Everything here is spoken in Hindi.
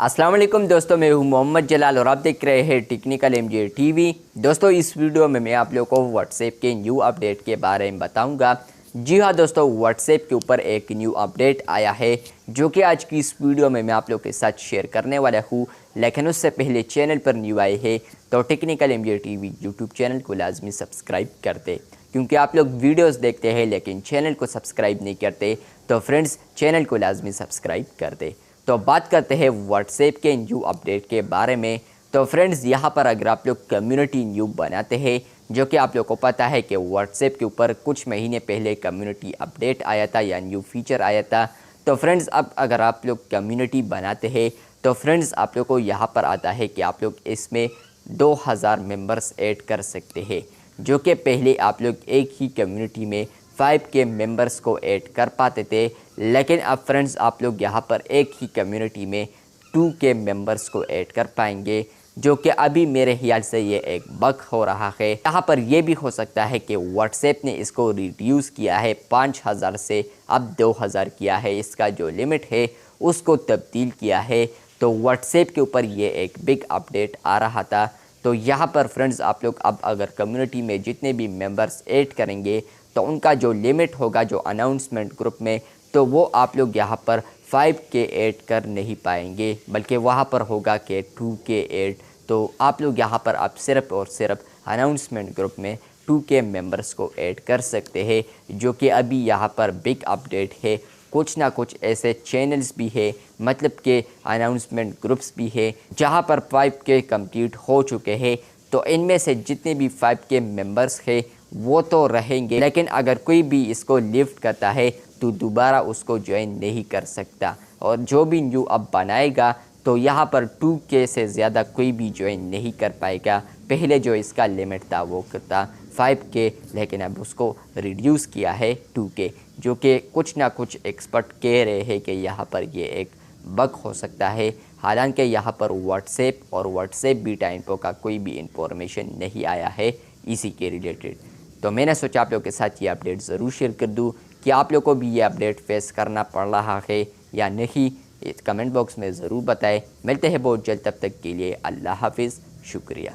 अस्सलाम वालेकुम दोस्तों, मैं हूं मोहम्मद जलाल और आप देख रहे हैं टेक्निकल एमजे टीवी। दोस्तों, इस वीडियो में मैं आप लोगों को व्हाट्सएप के न्यू अपडेट के बारे में बताऊंगा। जी हां दोस्तों, व्हाट्सएप के ऊपर एक न्यू अपडेट आया है जो कि आज की इस वीडियो में मैं आप लोगों के साथ शेयर करने वाला हूं। लेकिन उससे पहले चैनल पर न्यू आए हैं तो technical MJ TV YouTube channel को लाजमी सब्सक्राइब कर दे, क्योंकि आप लोग वीडियोस देखते हैं लेकिन चैनल को सब्सक्राइब नहीं करते। तो फ्रेंड्स, चैनल को लाजमी सब्सक्राइब कर दे। तो बात करते हैं व्हाट्सएप के न्यू अपडेट के बारे में। तो फ्रेंड्स, यहाँ पर अगर आप लोग कम्युनिटी न्यू बनाते हैं, जो कि आप लोग को पता है कि व्हाट्सएप के ऊपर कुछ महीने पहले कम्युनिटी अपडेट आया था या न्यू फीचर आया था। तो फ्रेंड्स, अब अगर आप लोग कम्युनिटी बनाते हैं तो फ्रेंड्स आप लोग को यहाँ पर आता है कि आप लोग इसमें 2000 मेंबर्स ऐड कर सकते हैं, जो कि पहले आप लोग एक ही कम्युनिटी में 5K मेंबर्स को ऐड कर पाते थे। लेकिन अब फ्रेंड्स आप लोग यहाँ पर एक ही कम्युनिटी में 2K मेंबर्स को ऐड कर पाएंगे, जो कि अभी मेरे ख्याल से ये एक बग हो रहा है। यहाँ पर यह भी हो सकता है कि व्हाट्सएप ने इसको रिड्यूस किया है, 5000 से अब 2000 किया है, इसका जो लिमिट है उसको तब्दील किया है। तो व्हाट्सएप के ऊपर ये एक बिग अपडेट आ रहा था। तो यहाँ पर फ्रेंड्स आप लोग अब अगर कम्युनिटी में जितने भी मेंबर्स ऐड करेंगे तो उनका जो लिमिट होगा जो अनाउंसमेंट ग्रुप में, तो वो आप लोग यहाँ पर 5K ऐड कर नहीं पाएंगे, बल्कि वहाँ पर होगा कि 2K ऐड। तो आप लोग यहाँ पर आप सिर्फ और सिर्फ अनाउंसमेंट ग्रुप में 2K मेंबर्स को ऐड कर सकते हैं, जो कि अभी यहाँ पर बिग अपडेट है। कुछ ना कुछ ऐसे चैनल्स भी है, मतलब के अनाउंसमेंट ग्रुप्स भी है जहाँ पर 5K कंप्लीट हो चुके हैं। तो इनमें से जितने भी 5K मेंबर्स हैं वो तो रहेंगे, लेकिन अगर कोई भी इसको लिफ्ट करता है तो दोबारा उसको ज्वाइन नहीं कर सकता। और जो भी न्यू अब बनाएगा तो यहाँ पर 2K से ज़्यादा कोई भी ज्वाइन नहीं कर पाएगा। पहले जो इसका लिमिट था वो था 5K, लेकिन अब उसको रिड्यूस किया है 2K, जो कि कुछ ना कुछ एक्सपर्ट कह रहे हैं कि यहाँ पर ये एक बग हो सकता है। हालांकि यहाँ पर व्हाट्सएप और व्हाट्सएप बीटा इन्फो का कोई भी इंफॉर्मेशन नहीं आया है इसी के रिलेटेड। तो मैंने सोचा आप लोगों के साथ ये अपडेट ज़रूर शेयर कर दूँ कि आप लोगों को भी ये अपडेट फेस करना पड़ रहा है या नहीं। इस कमेंट बॉक्स में ज़रूर बताएं। मिलते हैं बहुत जल्द, तब तक के लिए अल्लाह हाफिज़, शुक्रिया।